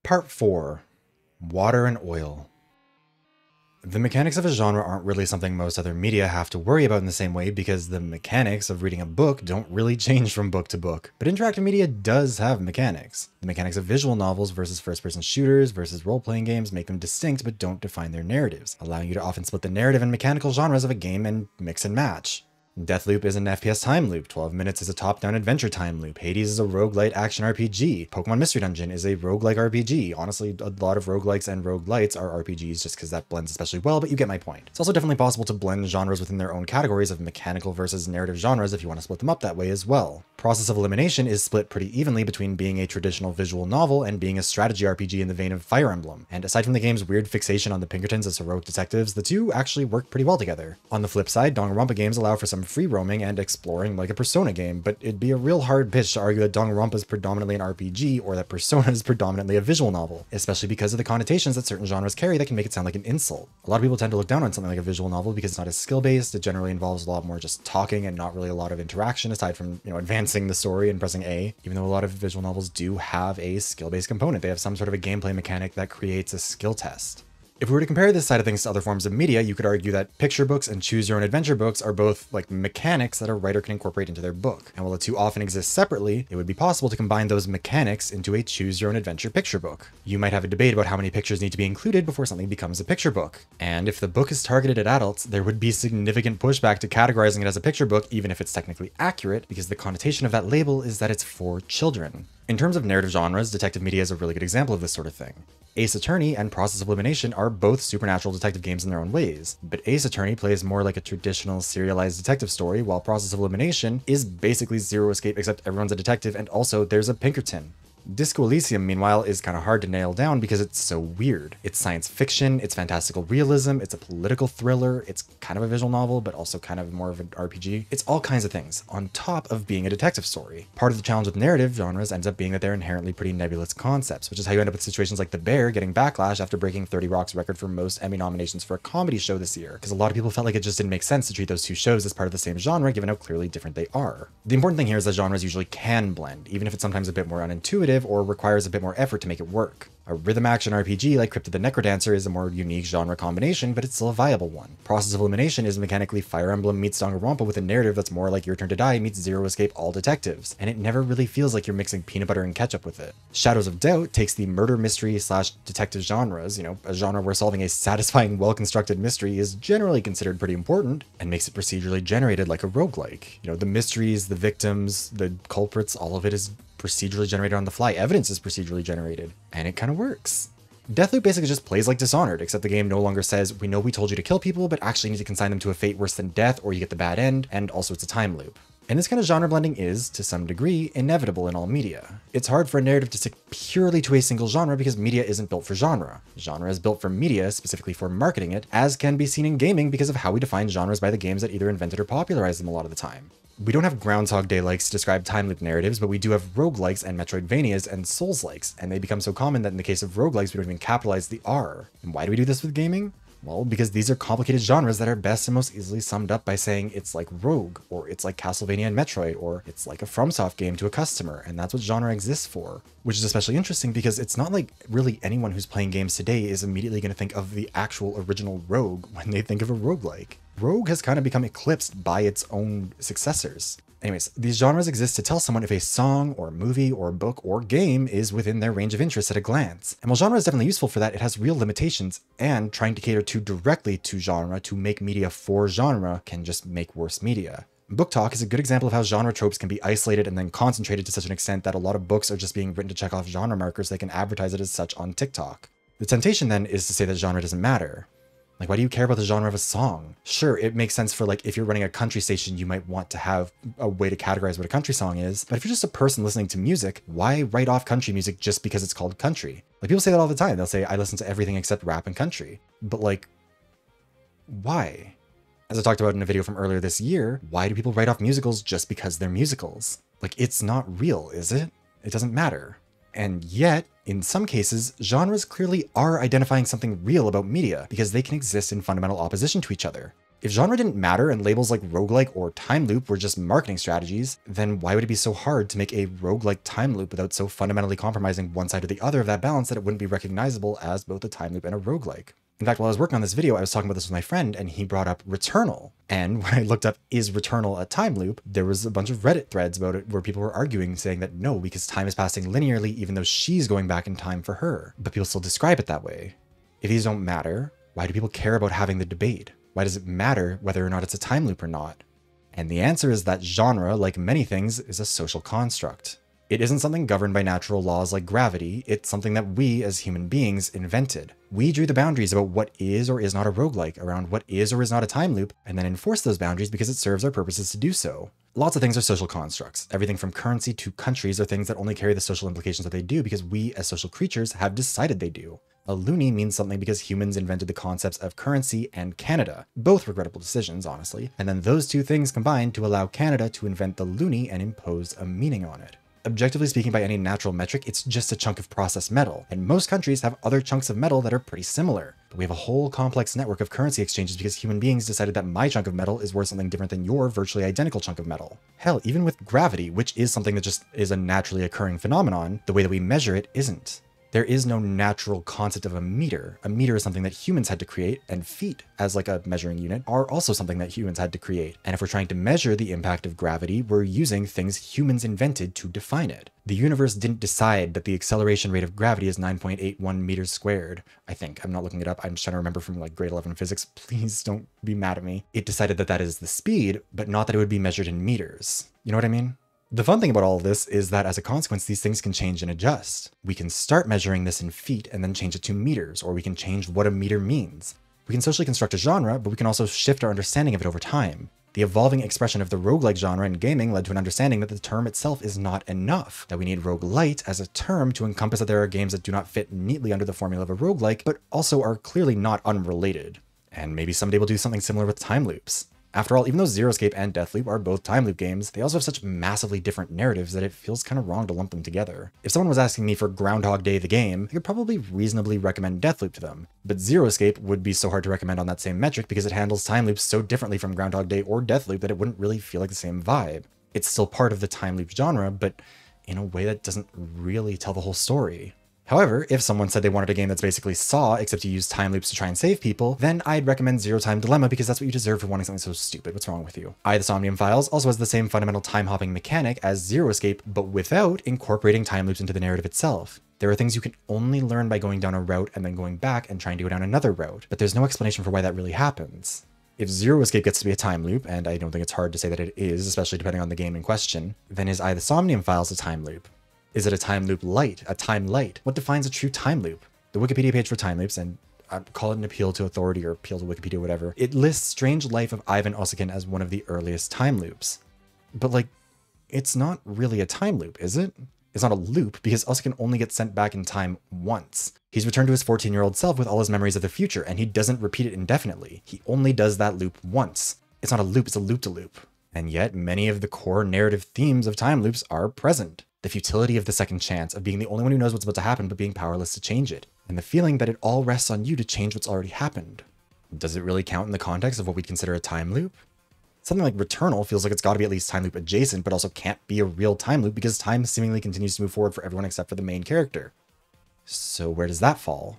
Part 4. Water and Oil. The mechanics of a genre aren't really something most other media have to worry about in the same way because the mechanics of reading a book don't really change from book to book. But interactive media does have mechanics. The mechanics of visual novels versus first-person shooters versus role-playing games make them distinct but don't define their narratives, allowing you to often split the narrative and mechanical genres of a game and mix and match. Deathloop is an FPS time loop, 12 Minutes is a top-down adventure time loop, Hades is a roguelite action RPG, Pokemon Mystery Dungeon is a roguelike RPG. Honestly, a lot of roguelikes and roguelites are RPGs just because that blends especially well, but you get my point. It's also definitely possible to blend genres within their own categories of mechanical versus narrative genres if you want to split them up that way as well. Process of Elimination is split pretty evenly between being a traditional visual novel and being a strategy RPG in the vein of Fire Emblem, and aside from the game's weird fixation on the Pinkertons as heroic detectives, the two actually work pretty well together. On the flip side, Danganronpa games allow for some free roaming and exploring like a Persona game, but it'd be a real hard pitch to argue that Danganronpa is predominantly an RPG or that Persona is predominantly a visual novel, especially because of the connotations that certain genres carry that can make it sound like an insult. A lot of people tend to look down on something like a visual novel because it's not as skill-based, it generally involves a lot more just talking and not really a lot of interaction aside from, advancing the story and pressing A, even though a lot of visual novels do have a skill-based component. They have some sort of a gameplay mechanic that creates a skill test. If we were to compare this side of things to other forms of media, you could argue that picture books and choose your own adventure books are both like mechanics that a writer can incorporate into their book. And while the two often exist separately, it would be possible to combine those mechanics into a choose your own adventure picture book. You might have a debate about how many pictures need to be included before something becomes a picture book. And if the book is targeted at adults, there would be significant pushback to categorizing it as a picture book, even if it's technically accurate, because the connotation of that label is that it's for children. In terms of narrative genres, detective media is a really good example of this sort of thing. Ace Attorney and Process of Elimination are both supernatural detective games in their own ways, but Ace Attorney plays more like a traditional serialized detective story, while Process of Elimination is basically Zero Escape except everyone's a detective and also there's a Pinkerton. Disco Elysium, meanwhile, is kind of hard to nail down because it's so weird. It's science fiction, it's fantastical realism, it's a political thriller, it's kind of a visual novel, but also kind of more of an RPG. It's all kinds of things, on top of being a detective story. Part of the challenge with narrative genres ends up being that they're inherently pretty nebulous concepts, which is how you end up with situations like The Bear getting backlash after breaking 30 Rock's record for most Emmy nominations for a comedy show this year, because a lot of people felt like it just didn't make sense to treat those two shows as part of the same genre, given how clearly different they are. The important thing here is that genres usually can blend, even if it's sometimes a bit more unintuitive or requires a bit more effort to make it work. A rhythm action RPG like Crypt of the Necrodancer is a more unique genre combination, but it's still a viable one. Process of Elimination is mechanically Fire Emblem meets Danganronpa with a narrative that's more like Your Turn to Die meets Zero Escape All Detectives, and it never really feels like you're mixing peanut butter and ketchup with it. Shadows of Doubt takes the murder mystery / detective genres, a genre where solving a satisfying, well-constructed mystery is generally considered pretty important, and makes it procedurally generated like a roguelike. The mysteries, the victims, the culprits, all of it is procedurally generated on the fly. Evidence is procedurally generated, and it kind of works. Deathloop basically just plays like Dishonored, except the game no longer says, we know we told you to kill people, but actually need to consign them to a fate worse than death, or you get the bad end, and also it's a time loop. And this kind of genre blending is, to some degree, inevitable in all media. It's hard for a narrative to stick purely to a single genre because media isn't built for genre. Genre is built for media, specifically for marketing it, as can be seen in gaming because of how we define genres by the games that either invented or popularized them a lot of the time. We don't have Groundhog Day-likes to describe time loop narratives, but we do have roguelikes and Metroidvanias and Souls-likes, and they become so common that in the case of roguelikes, we don't even capitalize the R. And why do we do this with gaming? Well, because these are complicated genres that are best and most easily summed up by saying it's like Rogue, or it's like Castlevania and Metroid, or it's like a FromSoft game to a customer, and that's what genre exists for. Which is especially interesting because it's not like really anyone who's playing games today is immediately going to think of the actual original Rogue when they think of a roguelike. Rogue has kind of become eclipsed by its own successors. Anyways, these genres exist to tell someone if a song or movie or book or game is within their range of interest at a glance. And while genre is definitely useful for that, it has real limitations, and trying to cater too directly to genre to make media for genre can just make worse media. Book Talk is a good example of how genre tropes can be isolated and then concentrated to such an extent that a lot of books are just being written to check off genre markers so they can advertise it as such on TikTok. The temptation then is to say that genre doesn't matter. Like, why do you care about the genre of a song? Sure, it makes sense for like, if you're running a country station, you might want to have a way to categorize what a country song is. But if you're just a person listening to music, why write off country music just because it's called country? Like, people say that all the time. They'll say, I listen to everything except rap and country. But like, why? As I talked about in a video from earlier this year, why do people write off musicals just because they're musicals? Like, it's not real, is it? It doesn't matter. And yet, in some cases, genres clearly are identifying something real about media because they can exist in fundamental opposition to each other. If genre didn't matter and labels like roguelike or time loop were just marketing strategies, then why would it be so hard to make a roguelike time loop without so fundamentally compromising one side or the other of that balance that it wouldn't be recognizable as both a time loop and a roguelike? In fact, while I was working on this video, I was talking about this with my friend and he brought up Returnal. And when I looked up, is Returnal a time loop? There was a bunch of Reddit threads about it where people were arguing, saying that no, because time is passing linearly, even though she's going back in time for her. But people still describe it that way. If these don't matter, why do people care about having the debate? Why does it matter whether or not it's a time loop or not? And the answer is that genre, like many things, is a social construct. It isn't something governed by natural laws like gravity, it's something that we as human beings invented. We drew the boundaries about what is or is not a roguelike, around what is or is not a time loop, and then enforce those boundaries because it serves our purposes to do so. Lots of things are social constructs. Everything from currency to countries are things that only carry the social implications that they do because we as social creatures have decided they do. A loonie means something because humans invented the concepts of currency and Canada. Both regrettable decisions, honestly. And then those two things combined to allow Canada to invent the loonie and impose a meaning on it. Objectively speaking, by any natural metric, it's just a chunk of processed metal, and most countries have other chunks of metal that are pretty similar. But we have a whole complex network of currency exchanges because human beings decided that my chunk of metal is worth something different than your virtually identical chunk of metal. Hell, even with gravity, which is something that just is a naturally occurring phenomenon, the way that we measure it isn't. There is no natural concept of a meter. A meter is something that humans had to create, and feet, as like a measuring unit, are also something that humans had to create. And if we're trying to measure the impact of gravity, we're using things humans invented to define it. The universe didn't decide that the acceleration rate of gravity is 9.81 meters squared. I think. I'm not looking it up. I'm just trying to remember from like grade 11 physics. Please don't be mad at me. It decided that that is the speed, but not that it would be measured in meters. You know what I mean? The fun thing about all of this is that as a consequence, these things can change and adjust. We can start measuring this in feet and then change it to meters, or we can change what a meter means. We can socially construct a genre, but we can also shift our understanding of it over time. The evolving expression of the roguelike genre in gaming led to an understanding that the term itself is not enough, that we need roguelite as a term to encompass that there are games that do not fit neatly under the formula of a roguelike, but also are clearly not unrelated. And maybe someday we'll do something similar with Timeloops. After all, even though Zero Escape and Deathloop are both time loop games, they also have such massively different narratives that it feels kind of wrong to lump them together. If someone was asking me for Groundhog Day the game, I could probably reasonably recommend Deathloop to them, but Zero Escape would be so hard to recommend on that same metric because it handles time loops so differently from Groundhog Day or Deathloop that it wouldn't really feel like the same vibe. It's still part of the time loop genre, but in a way that doesn't really tell the whole story. However, if someone said they wanted a game that's basically Saw, except you use time loops to try and save people, then I'd recommend Zero Time Dilemma because that's what you deserve for wanting something so stupid. What's wrong with you? The Somnium Files also has the same fundamental time-hopping mechanic as Zero Escape, but without incorporating time loops into the narrative itself. There are things you can only learn by going down a route and then going back and trying to go down another route, but there's no explanation for why that really happens. If Zero Escape gets to be a time loop, and I don't think it's hard to say that it is, especially depending on the game in question, then is The Somnium Files a time loop? Is it a time loop light? A time light? What defines a true time loop? The Wikipedia page for time loops, and I'd call it an appeal to authority or appeal to Wikipedia or whatever, it lists Strange Life of Ivan Osikin as one of the earliest time loops. But like, it's not really a time loop, is it? It's not a loop because Osikin only gets sent back in time once. He's returned to his 14-year-old self with all his memories of the future, and he doesn't repeat it indefinitely. He only does that loop once. It's not a loop, it's a loop-to-loop. And yet, many of the core narrative themes of time loops are present. The futility of the second chance, of being the only one who knows what's about to happen but being powerless to change it, and the feeling that it all rests on you to change what's already happened. Does it really count in the context of what we'd consider a time loop? Something like Returnal feels like it's got to be at least time loop adjacent, but also can't be a real time loop because time seemingly continues to move forward for everyone except for the main character. So where does that fall?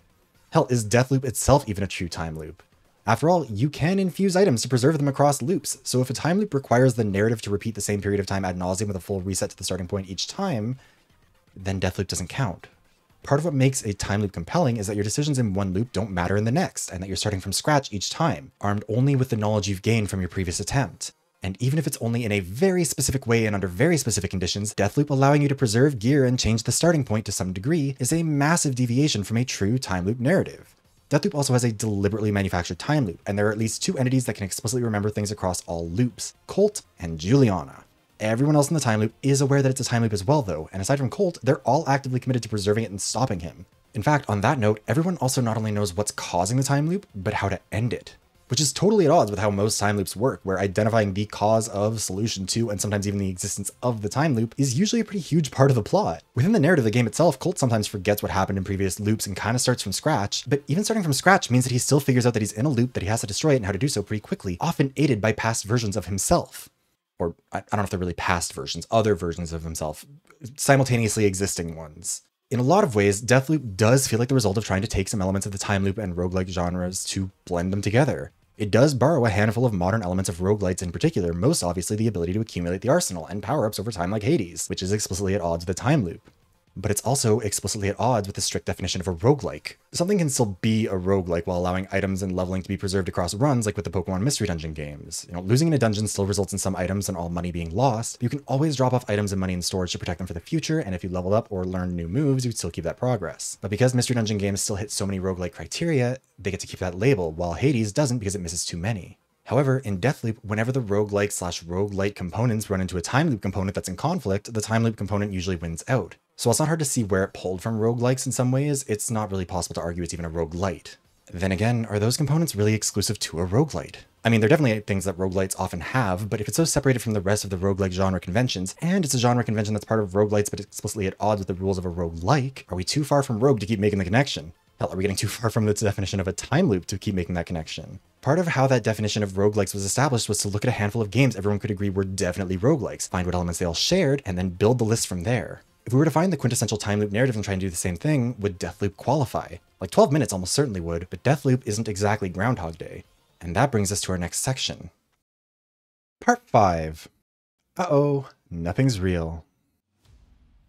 Hell, is Deathloop itself even a true time loop? After all, you can infuse items to preserve them across loops, so if a time loop requires the narrative to repeat the same period of time ad nauseum with a full reset to the starting point each time, then Deathloop doesn't count. Part of what makes a time loop compelling is that your decisions in one loop don't matter in the next, and that you're starting from scratch each time, armed only with the knowledge you've gained from your previous attempt. And even if it's only in a very specific way and under very specific conditions, Deathloop allowing you to preserve gear and change the starting point to some degree is a massive deviation from a true time loop narrative. Deathloop also has a deliberately manufactured time loop, and there are at least two entities that can explicitly remember things across all loops, Colt and Juliana. Everyone else in the time loop is aware that it's a time loop as well though, and aside from Colt, they're all actively committed to preserving it and stopping him. In fact, on that note, everyone also not only knows what's causing the time loop, but how to end it. Which is totally at odds with how most time loops work, where identifying the cause of, solution to, and sometimes even the existence of the time loop is usually a pretty huge part of the plot. Within the narrative of the game itself, Colt sometimes forgets what happened in previous loops and kind of starts from scratch, but even starting from scratch means that he still figures out that he's in a loop, that he has to destroy it, and how to do so pretty quickly, often aided by past versions of himself. Or, I don't know if they're really past versions, other versions of himself, simultaneously existing ones. In a lot of ways, Deathloop does feel like the result of trying to take some elements of the time loop and roguelike genres to blend them together. It does borrow a handful of modern elements of roguelites in particular, most obviously the ability to accumulate the arsenal and power-ups over time like Hades, which is explicitly at odds with the time loop. But it's also explicitly at odds with the strict definition of a roguelike. Something can still be a roguelike while allowing items and leveling to be preserved across runs, like with the Pokemon Mystery Dungeon games. Losing in a dungeon still results in some items and all money being lost, but you can always drop off items and money in storage to protect them for the future, and if you level up or learn new moves, you'd still keep that progress. But because Mystery Dungeon games still hit so many roguelike criteria, they get to keep that label, while Hades doesn't because it misses too many. However, in Deathloop, whenever the roguelike/roguelite components run into a time loop component that's in conflict, the time loop component usually wins out. So while it's not hard to see where it pulled from roguelikes in some ways, it's not really possible to argue it's even a roguelite. Then again, are those components really exclusive to a roguelite? I mean, they're definitely things that roguelites often have, but if it's so separated from the rest of the roguelike genre conventions, and it's a genre convention that's part of roguelites but explicitly at odds with the rules of a roguelike, are we too far from rogue to keep making the connection? Hell, are we getting too far from the definition of a time loop to keep making that connection? Part of how that definition of roguelikes was established was to look at a handful of games everyone could agree were definitely roguelikes, find what elements they all shared, and then build the list from there. If we were to find the quintessential time loop narrative and try and do the same thing, would Deathloop qualify? Like 12 minutes almost certainly would, but Deathloop isn't exactly Groundhog Day. And that brings us to our next section. Part 5. Uh-oh, nothing's real.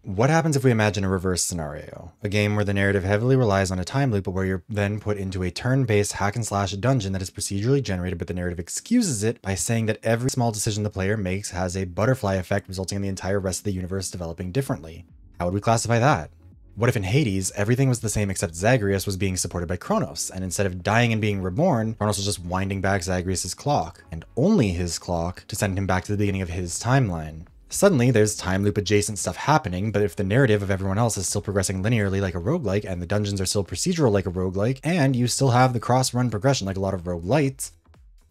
What happens if we imagine a reverse scenario? A game where the narrative heavily relies on a time loop, but where you're then put into a turn-based hack-and-slash dungeon that is procedurally generated, but the narrative excuses it by saying that every small decision the player makes has a butterfly effect, resulting in the entire rest of the universe developing differently. How would we classify that? What if in Hades, everything was the same except Zagreus was being supported by Kronos, and instead of dying and being reborn, Kronos was just winding back Zagreus' clock, and only his clock, to send him back to the beginning of his timeline. Suddenly, there's time loop adjacent stuff happening, but if the narrative of everyone else is still progressing linearly like a roguelike, and the dungeons are still procedural like a roguelike, and you still have the cross-run progression like a lot of roguelites,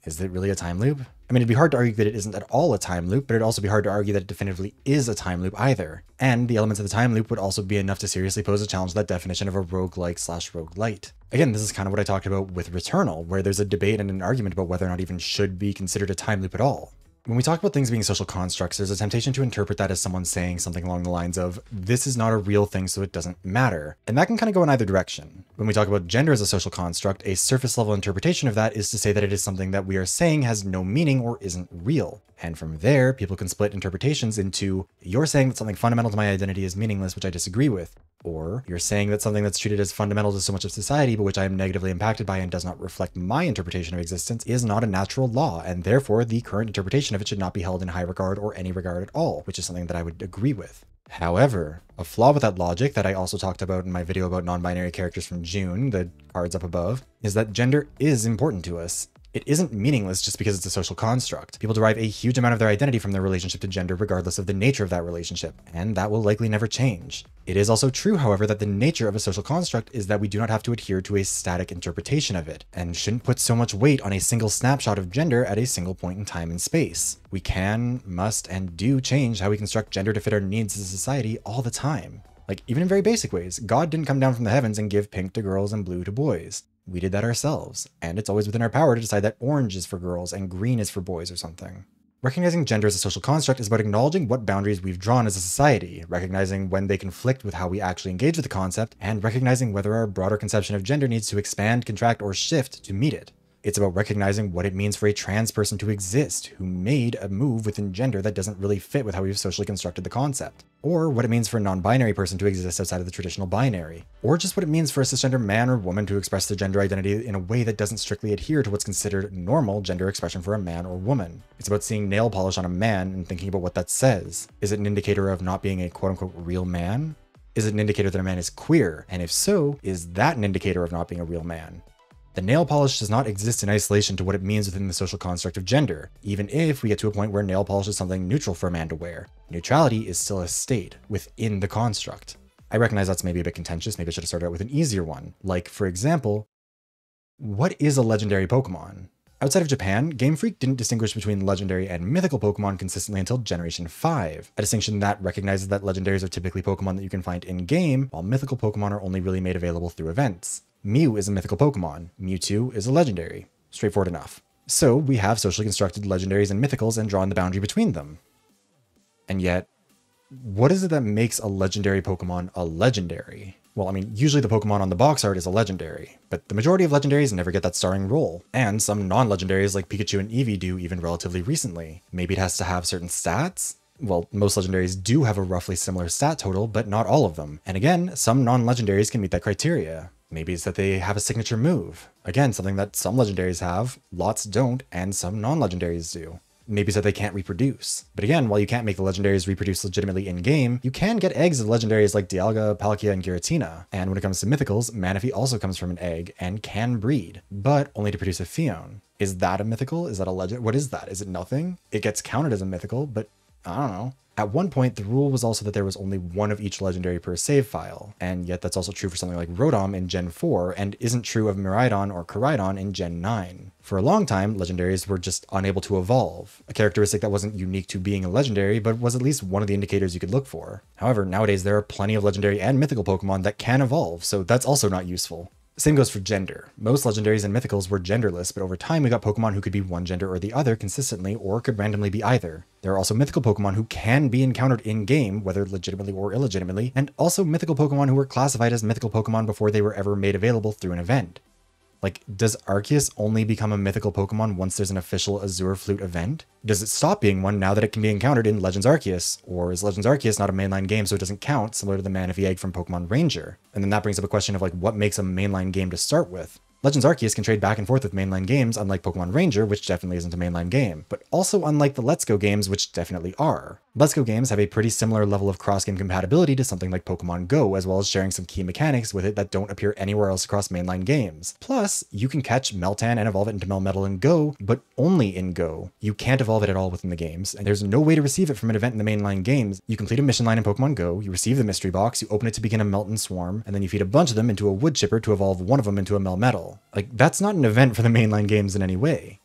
is it really a time loop? I mean, it'd be hard to argue that it isn't at all a time loop, but it'd also be hard to argue that it definitively is a time loop either. And the elements of the time loop would also be enough to seriously pose a challenge to that definition of a roguelike/roguelite. Again, this is kind of what I talked about with Returnal, where there's a debate and an argument about whether or not even should be considered a time loop at all. When we talk about things being social constructs, there's a temptation to interpret that as someone saying something along the lines of, this is not a real thing, so it doesn't matter. And that can kind of go in either direction. When we talk about gender as a social construct, a surface level interpretation of that is to say that it is something that we are saying has no meaning or isn't real. And from there, people can split interpretations into, you're saying that something fundamental to my identity is meaningless, which I disagree with. Or you're saying that something that's treated as fundamental to so much of society, but which I am negatively impacted by and does not reflect my interpretation of existence, is not a natural law, and therefore the current interpretation of it should not be held in high regard or any regard at all, which is something that I would agree with. However, a flaw with that logic that I also talked about in my video about non-binary characters from June, the cards up above, is that gender is important to us. It isn't meaningless just because it's a social construct. People derive a huge amount of their identity from their relationship to gender regardless of the nature of that relationship, and that will likely never change. It is also true, however, that the nature of a social construct is that we do not have to adhere to a static interpretation of it, and shouldn't put so much weight on a single snapshot of gender at a single point in time and space. We can, must, and do change how we construct gender to fit our needs as a society all the time. Like, even in very basic ways, God didn't come down from the heavens and give pink to girls and blue to boys. We did that ourselves, and it's always within our power to decide that orange is for girls and green is for boys or something. Recognizing gender as a social construct is about acknowledging what boundaries we've drawn as a society, recognizing when they conflict with how we actually engage with the concept, and recognizing whether our broader conception of gender needs to expand, contract, or shift to meet it. It's about recognizing what it means for a trans person to exist who made a move within gender that doesn't really fit with how we've socially constructed the concept. Or what it means for a non-binary person to exist outside of the traditional binary. Or just what it means for a cisgender man or woman to express their gender identity in a way that doesn't strictly adhere to what's considered normal gender expression for a man or woman. It's about seeing nail polish on a man and thinking about what that says. Is it an indicator of not being a quote-unquote real man? Is it an indicator that a man is queer? And if so, is that an indicator of not being a real man? The nail polish does not exist in isolation to what it means within the social construct of gender, even if we get to a point where nail polish is something neutral for a man to wear. Neutrality is still a state within the construct. I recognize that's maybe a bit contentious, maybe I should have started out with an easier one. Like, for example, what is a legendary Pokemon? Outside of Japan, Game Freak didn't distinguish between legendary and mythical Pokemon consistently until Generation 5, a distinction that recognizes that legendaries are typically Pokemon that you can find in-game, while mythical Pokemon are only really made available through events. Mew is a mythical Pokemon, Mewtwo is a legendary. Straightforward enough. So we have socially constructed legendaries and mythicals and drawn the boundary between them. And yet, what is it that makes a legendary Pokemon a legendary? Well, I mean, usually the Pokemon on the box art is a legendary, but the majority of legendaries never get that starring role, and some non-legendaries like Pikachu and Eevee do even relatively recently. Maybe it has to have certain stats? Well, most legendaries do have a roughly similar stat total, but not all of them. And again, some non-legendaries can meet that criteria. Maybe it's that they have a signature move. Again, something that some legendaries have, lots don't, and some non-legendaries do. Maybe it's that they can't reproduce. But again, while you can't make the legendaries reproduce legitimately in-game, you can get eggs of legendaries like Dialga, Palkia, and Giratina. And when it comes to mythicals, Manaphy also comes from an egg and can breed, but only to produce a Phione. Is that a mythical? Is that a legend? What is that? Is it nothing? It gets counted as a mythical, but I don't know. At one point, the rule was also that there was only one of each legendary per save file, and yet that's also true for something like Rotom in Gen 4, and isn't true of Miraidon or Koraidon in Gen 9. For a long time, legendaries were just unable to evolve, a characteristic that wasn't unique to being a legendary, but was at least one of the indicators you could look for. However, nowadays there are plenty of legendary and mythical Pokemon that can evolve, so that's also not useful. Same goes for gender. Most legendaries and mythicals were genderless, but over time we got Pokemon who could be one gender or the other consistently, or could randomly be either. There are also mythical Pokemon who can be encountered in-game, whether legitimately or illegitimately, and also mythical Pokemon who were classified as mythical Pokemon before they were ever made available through an event. Like, does Arceus only become a mythical Pokemon once there's an official Azure Flute event? Does it stop being one now that it can be encountered in Legends Arceus? Or is Legends Arceus not a mainline game so it doesn't count, similar to the Manaphy Egg from Pokemon Ranger? And then that brings up a question of like, what makes a mainline game to start with? Legends Arceus can trade back and forth with mainline games, unlike Pokemon Ranger, which definitely isn't a mainline game, but also unlike the Let's Go games, which definitely are. Let's Go games have a pretty similar level of cross-game compatibility to something like Pokemon Go, as well as sharing some key mechanics with it that don't appear anywhere else across mainline games. Plus, you can catch Meltan and evolve it into Melmetal in Go, but only in Go. You can't evolve it at all within the games, and there's no way to receive it from an event in the mainline games. You complete a mission line in Pokemon Go, you receive the mystery box, you open it to begin a Meltan Swarm, and then you feed a bunch of them into a wood chipper to evolve one of them into a Melmetal. Like, that's not an event for the mainline games in any way.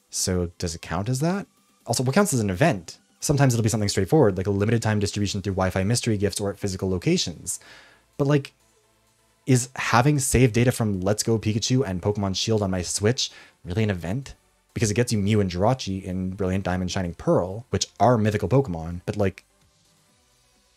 So does it count as that? Also, what counts as an event? Sometimes it'll be something straightforward, like a limited time distribution through Wi-Fi mystery gifts or at physical locations. But like, is having save data from Let's Go Pikachu and Pokemon Shield on my Switch really an event? Because it gets you Mew and Jirachi in Brilliant Diamond Shining Pearl, which are mythical Pokemon, but like,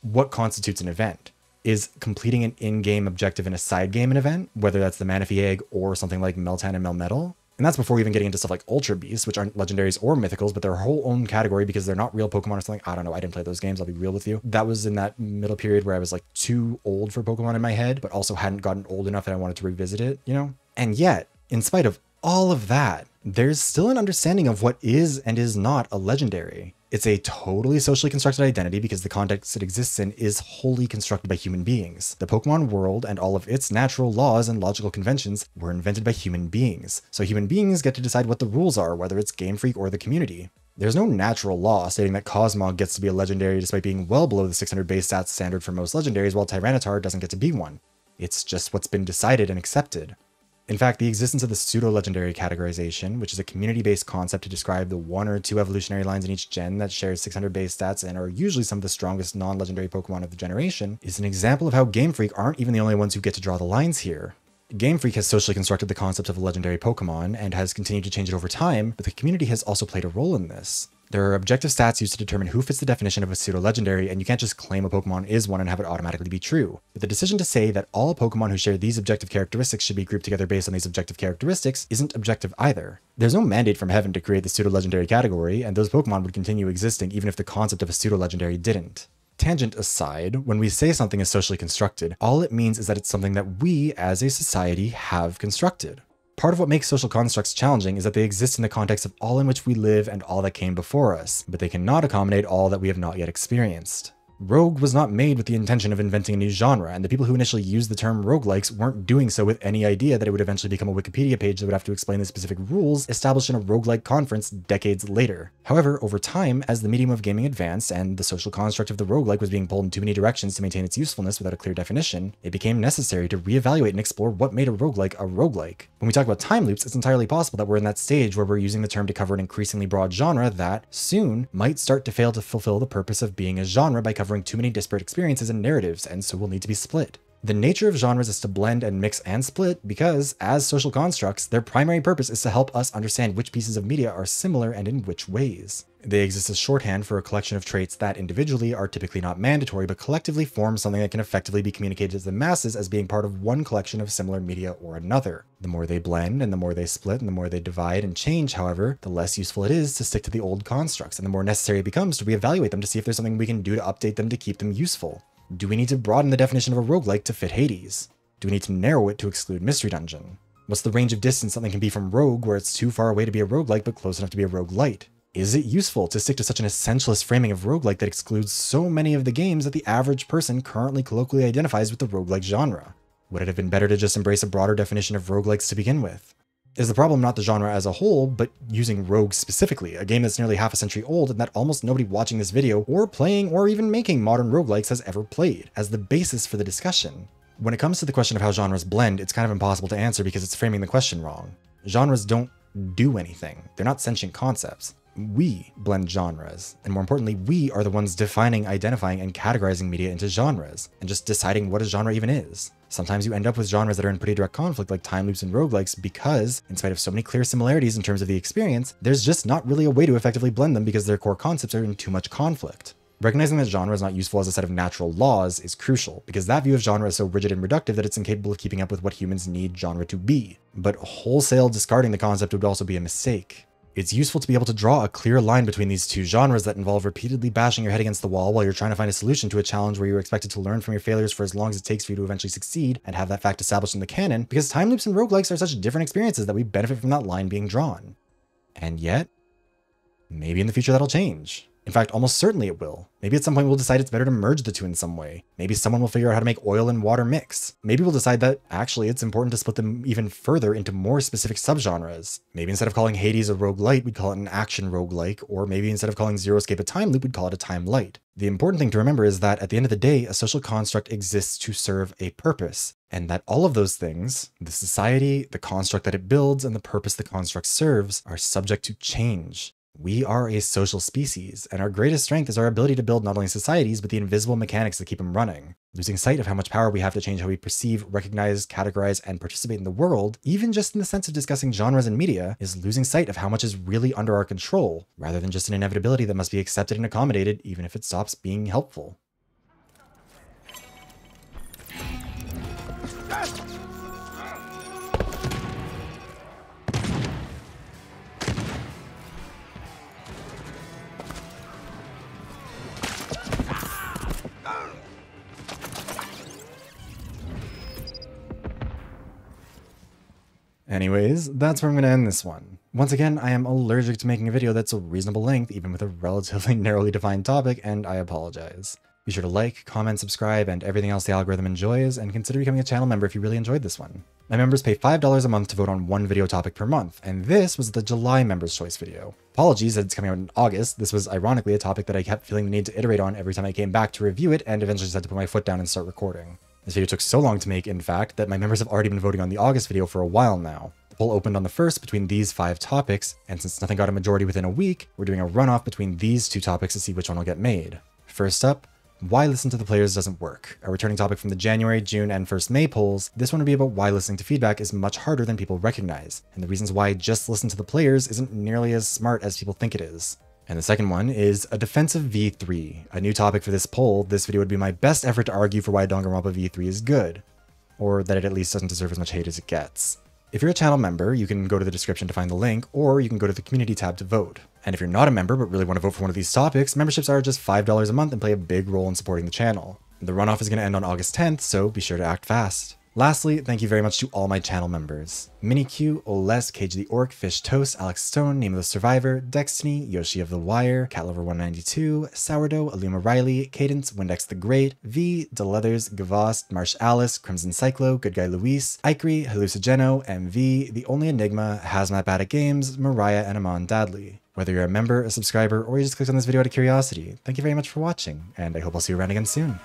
what constitutes an event? Is completing an in-game objective in a side game an event, whether that's the Manaphy Egg or something like Meltan and Melmetal? And that's before even getting into stuff like Ultra Beasts, which aren't legendaries or mythicals, but they're a whole own category because they're not real Pokemon or something. I don't know. I didn't play those games. I'll be real with you. That was in that middle period where I was like too old for Pokemon in my head, but also hadn't gotten old enough that I wanted to revisit it, you know? And yet, in spite of all of that, there's still an understanding of what is and is not a legendary. It's a totally socially constructed identity because the context it exists in is wholly constructed by human beings. The Pokemon world and all of its natural laws and logical conventions were invented by human beings. So human beings get to decide what the rules are, whether it's Game Freak or the community. There's no natural law stating that Cosmog gets to be a legendary despite being well below the 600 base stats standard for most legendaries, while Tyranitar doesn't get to be one. It's just what's been decided and accepted. In fact, the existence of the pseudo-legendary categorization, which is a community-based concept to describe the 1 or 2 evolutionary lines in each gen that share 600 base stats and are usually some of the strongest non-legendary Pokemon of the generation, is an example of how Game Freak aren't even the only ones who get to draw the lines here. Game Freak has socially constructed the concept of a legendary Pokemon and has continued to change it over time, but the community has also played a role in this. There are objective stats used to determine who fits the definition of a pseudo-legendary, and you can't just claim a Pokemon is one and have it automatically be true. But the decision to say that all Pokemon who share these objective characteristics should be grouped together based on these objective characteristics isn't objective either. There's no mandate from heaven to create the pseudo-legendary category, and those Pokemon would continue existing even if the concept of a pseudo-legendary didn't. Tangent aside, when we say something is socially constructed, all it means is that it's something that we, as a society, have constructed. Part of what makes social constructs challenging is that they exist in the context of all in which we live and all that came before us, but they cannot accommodate all that we have not yet experienced. Rogue was not made with the intention of inventing a new genre, and the people who initially used the term roguelikes weren't doing so with any idea that it would eventually become a Wikipedia page that would have to explain the specific rules established in a roguelike conference decades later. However, over time, as the medium of gaming advanced and the social construct of the roguelike was being pulled in too many directions to maintain its usefulness without a clear definition, it became necessary to reevaluate and explore what made a roguelike a roguelike. When we talk about time loops, it's entirely possible that we're in that stage where we're using the term to cover an increasingly broad genre that, soon, might start to fail to fulfill the purpose of being a genre by covering too many disparate experiences and narratives, and so will need to be split. The nature of genres is to blend and mix and split because, as social constructs, their primary purpose is to help us understand which pieces of media are similar and in which ways. They exist as shorthand for a collection of traits that individually are typically not mandatory, but collectively form something that can effectively be communicated to the masses as being part of one collection of similar media or another. The more they blend, and the more they split, and the more they divide and change, however, the less useful it is to stick to the old constructs, and the more necessary it becomes to reevaluate them to see if there's something we can do to update them to keep them useful. Do we need to broaden the definition of a roguelike to fit Hades? Do we need to narrow it to exclude Mystery Dungeon? What's the range of distance something can be from Rogue where it's too far away to be a roguelike but close enough to be a roguelite? Is it useful to stick to such an essentialist framing of roguelike that excludes so many of the games that the average person currently colloquially identifies with the roguelike genre? Would it have been better to just embrace a broader definition of roguelikes to begin with? Is the problem not the genre as a whole, but using Rogue specifically, a game that's nearly half a century old and that almost nobody watching this video, or playing, or even making modern roguelikes has ever played, as the basis for the discussion? When it comes to the question of how genres blend, it's kind of impossible to answer because it's framing the question wrong. Genres don't do anything. They're not sentient concepts. We blend genres, and more importantly, we are the ones defining, identifying, and categorizing media into genres, and just deciding what a genre even is. Sometimes you end up with genres that are in pretty direct conflict like time loops and roguelikes because, in spite of so many clear similarities in terms of the experience, there's just not really a way to effectively blend them because their core concepts are in too much conflict. Recognizing that genre is not useful as a set of natural laws is crucial, because that view of genre is so rigid and reductive that it's incapable of keeping up with what humans need genre to be. But wholesale discarding the concept would also be a mistake. It's useful to be able to draw a clear line between these two genres that involve repeatedly bashing your head against the wall while you're trying to find a solution to a challenge where you're expected to learn from your failures for as long as it takes for you to eventually succeed and have that fact established in the canon, because time loops and roguelikes are such different experiences that we benefit from that line being drawn. And yet, maybe in the future that'll change. In fact, almost certainly it will. Maybe at some point we'll decide it's better to merge the two in some way. Maybe someone will figure out how to make oil and water mix. Maybe we'll decide that actually it's important to split them even further into more specific subgenres. Maybe instead of calling Hades a roguelite, we'd call it an action roguelike, or maybe instead of calling Zero Escape a time loop, we'd call it a time light. The important thing to remember is that at the end of the day, a social construct exists to serve a purpose, and that all of those things, the society, the construct that it builds, and the purpose the construct serves, are subject to change. We are a social species, and our greatest strength is our ability to build not only societies, but the invisible mechanics that keep them running. Losing sight of how much power we have to change how we perceive, recognize, categorize, and participate in the world, even just in the sense of discussing genres and media, is losing sight of how much is really under our control, rather than just an inevitability that must be accepted and accommodated, even if it stops being helpful. Anyways, that's where I'm going to end this one. Once again, I am allergic to making a video that's a reasonable length, even with a relatively narrowly defined topic, and I apologize. Be sure to like, comment, subscribe, and everything else the algorithm enjoys, and consider becoming a channel member if you really enjoyed this one. My members pay $5 a month to vote on one video topic per month, and this was the July Members' Choice video. Apologies that it's coming out in August. This was ironically a topic that I kept feeling the need to iterate on every time I came back to review it, and eventually just had to put my foot down and start recording. This video took so long to make, in fact, that my members have already been voting on the August video for a while now. The poll opened on the 1st between these 5 topics, and since nothing got a majority within a week, we're doing a runoff between these 2 topics to see which one will get made. First up, why listen to the players doesn't work. A returning topic from the January, June, and 1st May polls, this one will be about why listening to feedback is much harder than people recognize, and the reasons why just listen to the players isn't nearly as smart as people think it is. And the second one is a defensive V3. A new topic for this poll, this video would be my best effort to argue for why Danganronpa V3 is good, or that it at least doesn't deserve as much hate as it gets. If you're a channel member, you can go to the description to find the link, or you can go to the community tab to vote. And if you're not a member but really want to vote for one of these topics, memberships are just $5 a month and play a big role in supporting the channel. The runoff is going to end on August 10th, so be sure to act fast. Lastly, thank you very much to all my channel members. MiniQ, Oles, Cage the Orc, Fish Toast, Alex Stone, Name of the Survivor, Destiny, Yoshi of the Wire, Catlover192, Sourdough, Aluma Riley, Cadence, Windex the Great, V, Deleathers, Gavost, Marsh Alice, Crimson Cyclo, Good Guy Luis, Ikri, Hallucigeno, MV, The Only Enigma, Hazmat Bad at Games, Mariah, and Amon Dadley. Whether you're a member, a subscriber, or you just clicked on this video out of curiosity, thank you very much for watching, and I hope I'll see you around again soon.